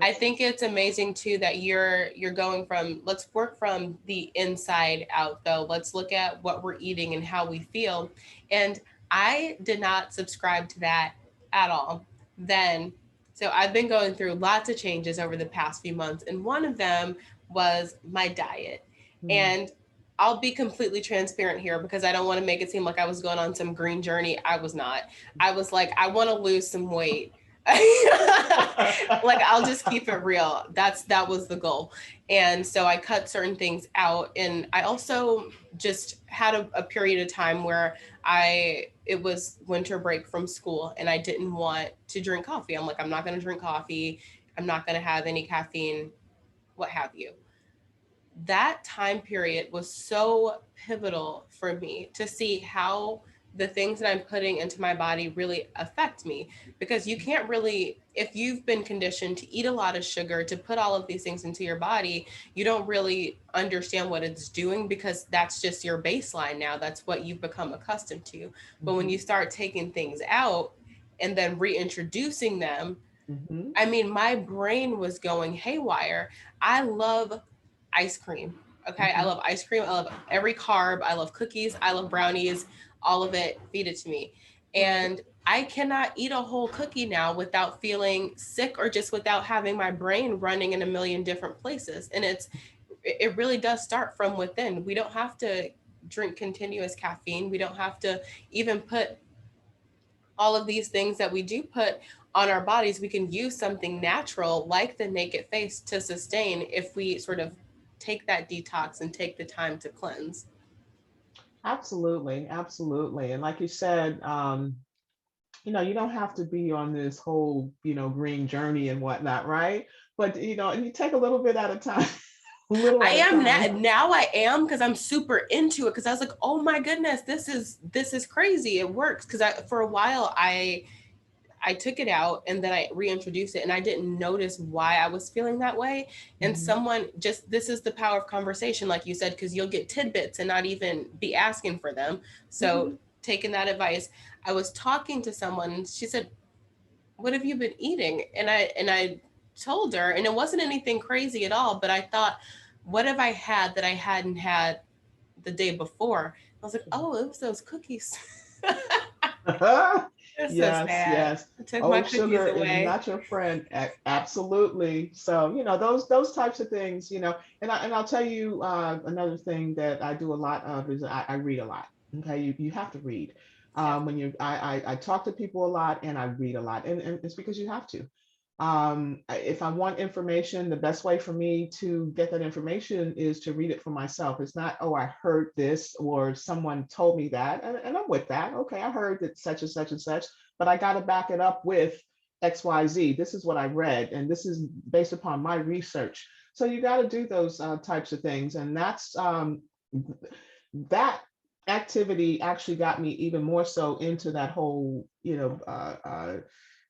I Yes. think it's amazing too that you're going from, let's work from the inside out though. Let's look at what we're eating and how we feel. And I did not subscribe to that at all then. So I've been going through lots of changes over the past few months, and one of them was my diet. Mm. And I'll be completely transparent here because I don't want to make it seem like I was going on some green journey. I was not. I was like, I want to lose some weight. Like, I'll just keep it real. That was the goal. And so I cut certain things out, and I also just had a period of time where I it was winter break from school and I didn't want to drink coffee. I'm like, I'm not going to drink coffee. I'm not going to have any caffeine, what have you. That time period was so pivotal for me to see how the things that I'm putting into my body really affect me, because you can't really, if you've been conditioned to eat a lot of sugar, to put all of these things into your body, you don't really understand what it's doing because that's just your baseline now. That's what you've become accustomed to. But when Mhm. you start taking things out and then reintroducing them, Mhm. I mean, my brain was going haywire. I love ice cream. Okay. I Mhm. love ice cream. I love every carb. I love cookies. I love brownies. All of it. Feed it to me. Right. And I cannot eat a whole cookie now without feeling sick or just without having my brain running in a million different places. And it really does start from within. We don't have to drink continuous caffeine. We don't have to even put all of these things that we do put on our bodies. We can use something natural like the naked face to sustain if we sort of take that detox and take the time to cleanse. Absolutely, absolutely. And like you said, you don't have to be on this whole, green journey and whatnot, right? But, and you take a little bit at a time, a little I at a am time. now I am, because I'm super into it, because I was like, oh my goodness, this is crazy. It works. Because for a while I took it out and then I reintroduced it and I didn't notice why I was feeling that way. And Hmm. someone just, this is the power of conversation, like you said, because you'll get tidbits and not even be asking for them. So Hmm. taking that advice, I was talking to someone and she said, what have you been eating? And I told her, and it wasn't anything crazy at all, but I thought, what have I had that I hadn't had the day before? I was like, oh, it was those cookies. It's so Yes, sad. yes. I took my Oh, cookies sugar is away. not your friend. Absolutely. So, those types of things, and I'll tell you another thing that I do a lot of is I read a lot. Okay, you have to read. Yes. When I talk to people a lot and I read a lot, and it's because you have to. If I want information, the best way for me to get that information is to read it for myself. It's not, oh, I heard this or someone told me that, and I'm with that. Okay, I heard that such and such and such, but I got to back it up with XYZ. This is what I read, and this is based upon my research. So you got to do those types of things, and that activity actually got me even more so into that whole,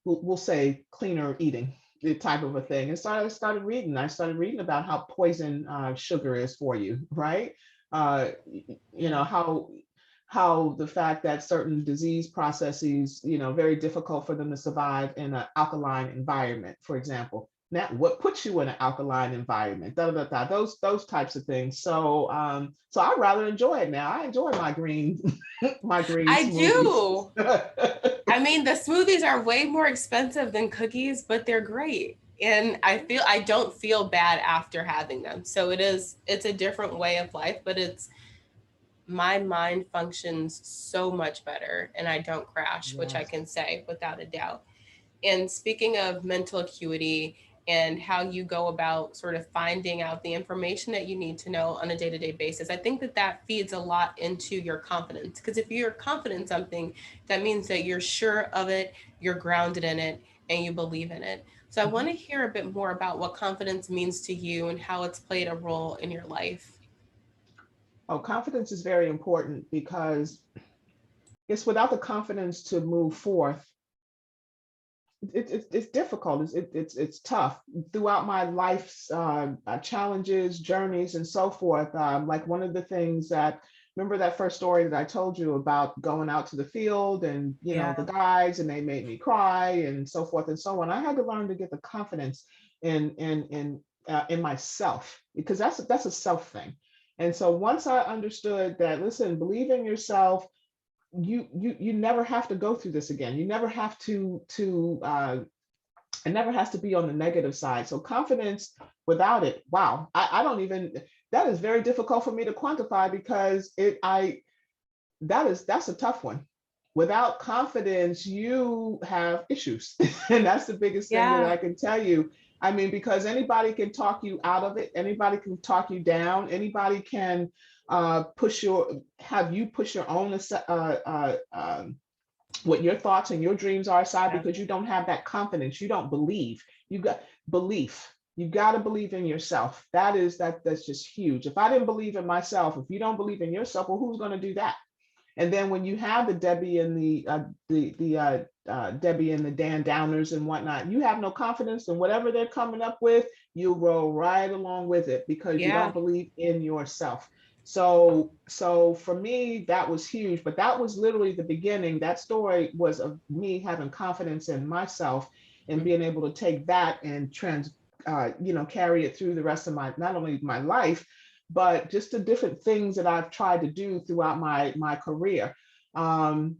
we'll say cleaner eating type of a thing. And so I started reading. I started reading about how poison sugar is for you, right? Yeah. How the fact that certain disease processes, very difficult for them to survive in an alkaline environment, for example. Now, what puts you in an alkaline environment? Da, da, da, da, those types of things. So I rather enjoy it now. I enjoy my green my green I smoothies. do. I mean, the smoothies are way more expensive than cookies, but they're great. And I don't feel bad after having them. So it's a different way of life, but it's my mind functions so much better and I don't crash, which I Yes. can say without a doubt. And speaking of mental acuity and how you go about sort of finding out the information that you need to know on a day to day basis, I think that that feeds a lot into your confidence. Because if you're confident in something, that means that you're sure of it, you're grounded in it, and you believe in it. So I Mhm. want to hear a bit more about what confidence means to you and how it's played a role in your life. Oh, confidence is very important because it's without the confidence to move forth. It's difficult. It's tough throughout my life's challenges, journeys, and so forth. Like one of the things that, remember that first story that I told you about going out to the field and Yeah. the guides and they made me cry and so forth and so on. I had to learn to get the confidence in myself because that's a self thing. And so once I understood that, listen, believe in yourself, you never have to go through this again. You never have to it never has to be on the negative side. So confidence without it, wow, I don't even, that is very difficult for me to quantify because that's a tough one. Without confidence, you have issues. And that's the biggest thing that Yeah. I can tell you. I mean, because anybody can talk you out of it, anybody can talk you down, anybody can have you push your own what your thoughts and your dreams are aside Yeah. because you don't have that confidence. You don't believe. You got belief. You got to believe in yourself. That's just huge. If I didn't believe in myself, if you don't believe in yourself, well, who's going to do that? And then when you have the Debbie and the Debbie and the Dan Downers and whatnot, you have no confidence in whatever they're coming up with. You roll right along with it because you Yeah. don't believe in yourself. So for me, that was huge. But that was literally the beginning. That story was of me having confidence in myself and being able to take that and carry it through the rest of my not only my life but just the different things that I've tried to do throughout my career. Um,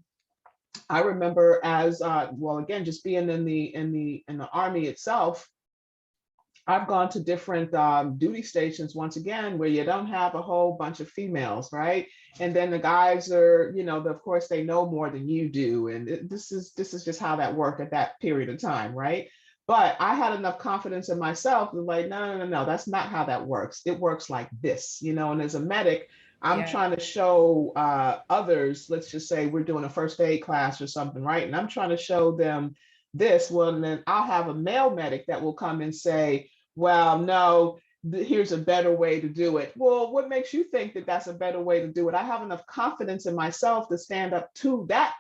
I remember as well again, just being in the army itself. I've gone to different duty stations once again where you don't have a whole bunch of females, right? And then the guys are, of course, they know more than you do, and this is just how that worked at that period of time, right? But I had enough confidence in myself to like, no, no, no, no, that's not how that works. It works like this, and as a medic, I'm Yeah. trying to show others, let's just say we're doing a first aid class or something, right? And I'm trying to show them this. Well, and then I'll have a male medic that will come and say, well, no, here's a better way to do it. Well, what makes you think that that's a better way to do it? I have enough confidence in myself to stand up to that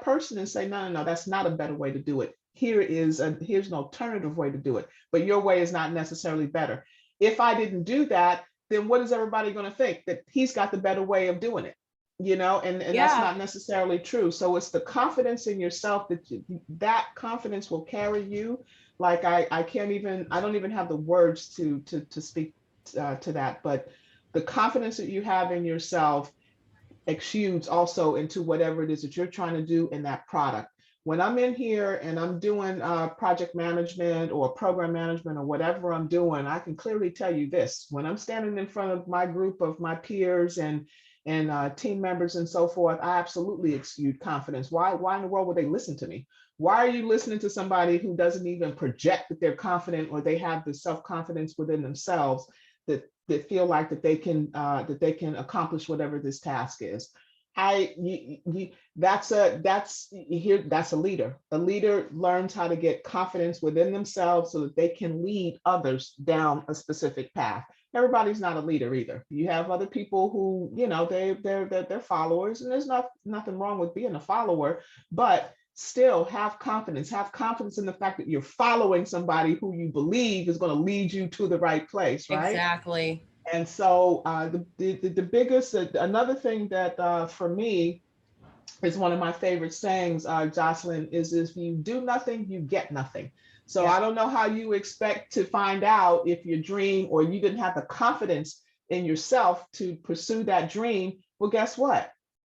person and say, no, no, no, that's not a better way to do it. Here's an alternative way to do it, but your way is not necessarily better. If I didn't do that, then what is everybody going to think? That he's got the better way of doing it, and that's Yeah. not necessarily true. So it's the confidence in yourself that confidence will carry you. Like I can't even, I don't even have the words to speak to that, but the confidence that you have in yourself exudes also into whatever it is that you're trying to do in that product. When I'm in here and I'm doing project management or program management or whatever I'm doing, I can clearly tell you this: when I'm standing in front of my group of my peers and team members and so forth, I absolutely exude confidence. Why in the world would they listen to me? Why are you listening to somebody who doesn't even project that they're confident or they have the self confidence within themselves that feel like that they can accomplish whatever this task is? That's a leader. A leader learns how to get confidence within themselves so that they can lead others down a specific path. Everybody's not a leader either. You have other people who, they're followers, and there's nothing wrong with being a follower, but still have confidence in the fact that you're following somebody who you believe is going to lead you to the right place, right? Exactly. And so the biggest, another thing that for me is one of my favorite sayings, Jocelyn, is if you do nothing, you get nothing. So I Yep. don't know how you expect to find out if your dream, or you didn't have the confidence in yourself to pursue that dream. Well, guess what?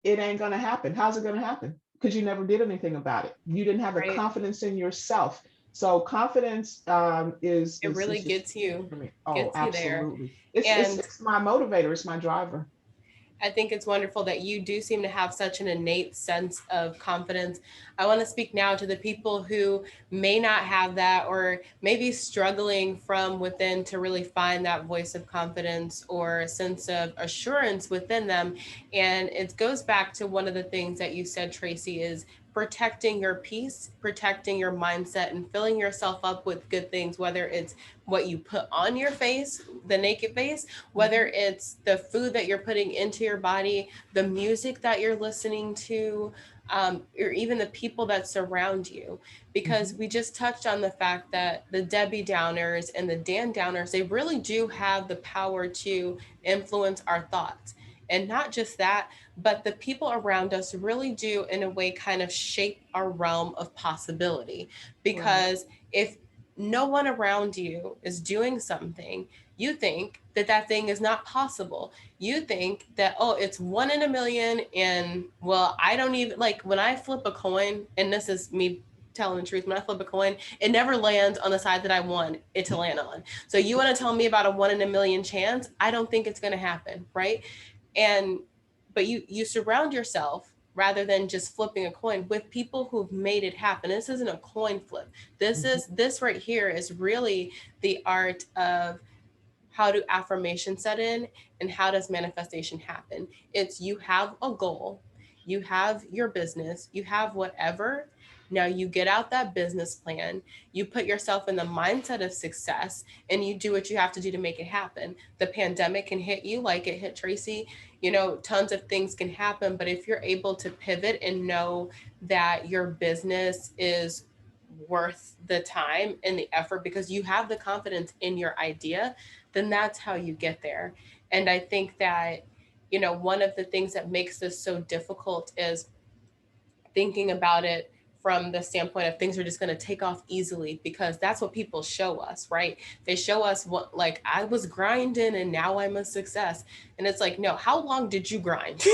It ain't going to happen. How's it going to happen? Because you never did anything about it. You didn't have the Right. confidence in yourself. So confidence It is really just gets you, for me. Oh, gets you there. absolutely. It's it's And it's my motivator. It's my driver. I think it's wonderful that you do seem to have such an innate sense of confidence. I want to speak now to the people who may not have that, or maybe struggling from within to really find that voice of confidence or sense of assurance within them. And it goes back to one of the things that you said, Tracy, is protecting your peace, protecting your mindset, and filling yourself up with good things, whether it's what you put on your face, the naked face, whether Mhm. it's the food that you're putting into your body, the music that you're listening to, or even the people that surround you. Because Mhm. we just touched on the fact that the Debbie Downers and the Dan Downers, they really do have the power to influence our thoughts. And not just that, but the people around us really do, in a way, kind of shape our realm of possibility. Right. Because if no one around you is doing something, you think that that thing is not possible. You think that, oh, it's 1 in a million. And well, I don't even, like, when I flip a coin, and this is me telling the truth, when I flip a coin, it never lands on the side that I want it to land on. So you want to tell me about a 1 in a million chance? I don't think it's going to happen, right? And but you surround yourself, rather than just flipping a coin, with people who've made it happen. This isn't a coin flip. Mhm. This right here is really the art of how do affirmations set in, and how does manifestation happen. It's, you have a goal, you have your business, you have whatever. Now you get out that business plan, you put yourself in the mindset of success, and you do what you have to do to make it happen. The pandemic can hit you like it hit Tracy. Tons of things can happen, but if you're able to pivot and know that your business is worth the time and the effort because you have the confidence in your idea, then that's how you get there. And I think that, one of the things that makes this so difficult is thinking about it from the standpoint of things are just going to take off easily, because that's what people show us, right? They show us what, like, I was grinding and now I'm a success. And it's like, no, how long did you grind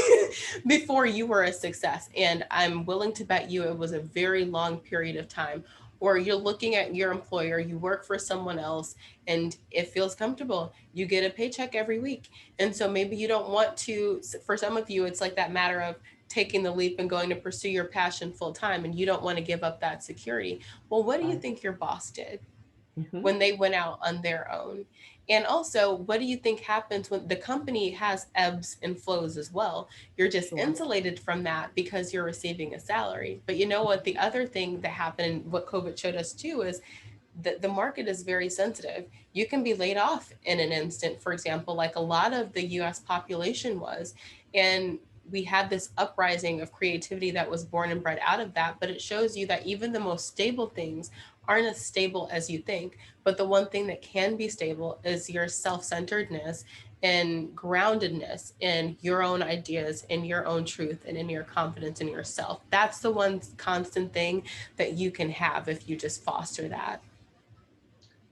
before you were a success? And I'm willing to bet you it was a very long period of time. Or you're looking at your employer, you work for someone else, and it feels comfortable. You get a paycheck every week. And so maybe you don't want to, for some of you, it's like that matter of taking the leap and going to pursue your passion full time, and you don't want to give up that security. Well, what do you Right. think your boss did? Mhm. when they went out on their own. And also, what do you think happens when the company has ebbs and flows as well? You're just Sure. insulated from that because you're receiving a salary. But you know what? The other thing that happened, what COVID showed us too, is the market is very sensitive. You can be laid off in an instant, for example, like a lot of the US population was. And we had this uprising of creativity that was born and bred out of that. But it shows you that even the most stable things aren't as stable as you think. But the one thing that can be stable is your self centeredness and groundedness in your own ideas, in your own truth, and in your confidence in yourself. That's the one constant thing that you can have if you just foster that.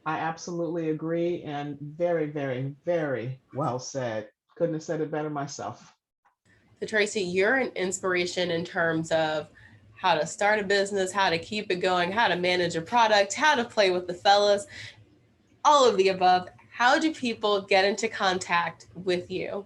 I absolutely agree, and very, very, very well said. Couldn't have said it better myself. So, Tracy, you're an inspiration in terms of how to start a business, how to keep it going, how to manage a product, how to play with the fellas, all of the above. How do people get into contact with you?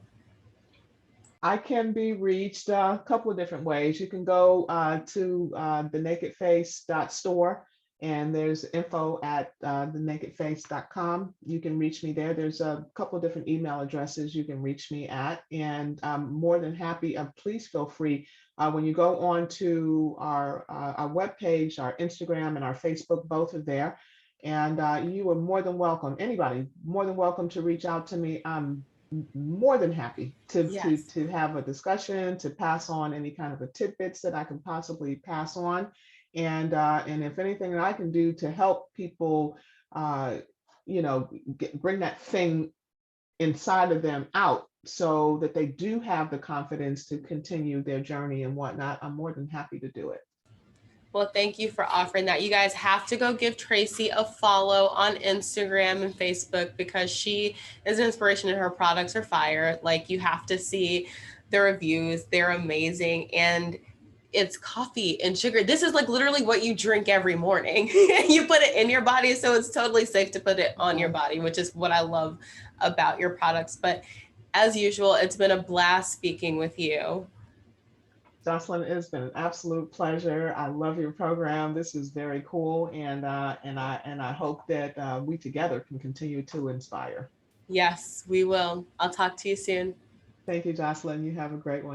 I can be reached a couple of different ways. You can go to thenakedface.store, and there's info at thenakedface.com. You can reach me there. There's a couple of different email addresses you can reach me at, and I'm more than happy. Please feel free when you go on to our webpage, our Instagram and our Facebook, both are there. And you are more than welcome. Anybody, more than welcome to reach out to me. I'm more than happy to Yes. have a discussion, to pass on any kind of a tidbits that I can possibly pass on, and if anything that I can do to help people, uh, bring that thing inside of them out so that they do have the confidence to continue their journey and whatnot, I'm more than happy to do it. Well, thank you for offering that. You guys have to go give Tracy a follow on Instagram and Facebook because she is an inspiration and her products are fire. Like, you have to see the reviews, they're amazing. And it's coffee and sugar. This is like literally what you drink every morning. You put it in your body, so it's totally safe to put it on your Okay. body, which is what I love about your products. But as usual, it's been a blast speaking with you. Jocelyn, it's been an absolute pleasure. I love your program. This is very cool, and I hope that we together can continue to inspire. Yes, we will. I'll talk to you soon. Thank you, Jocelyn. You have a great one.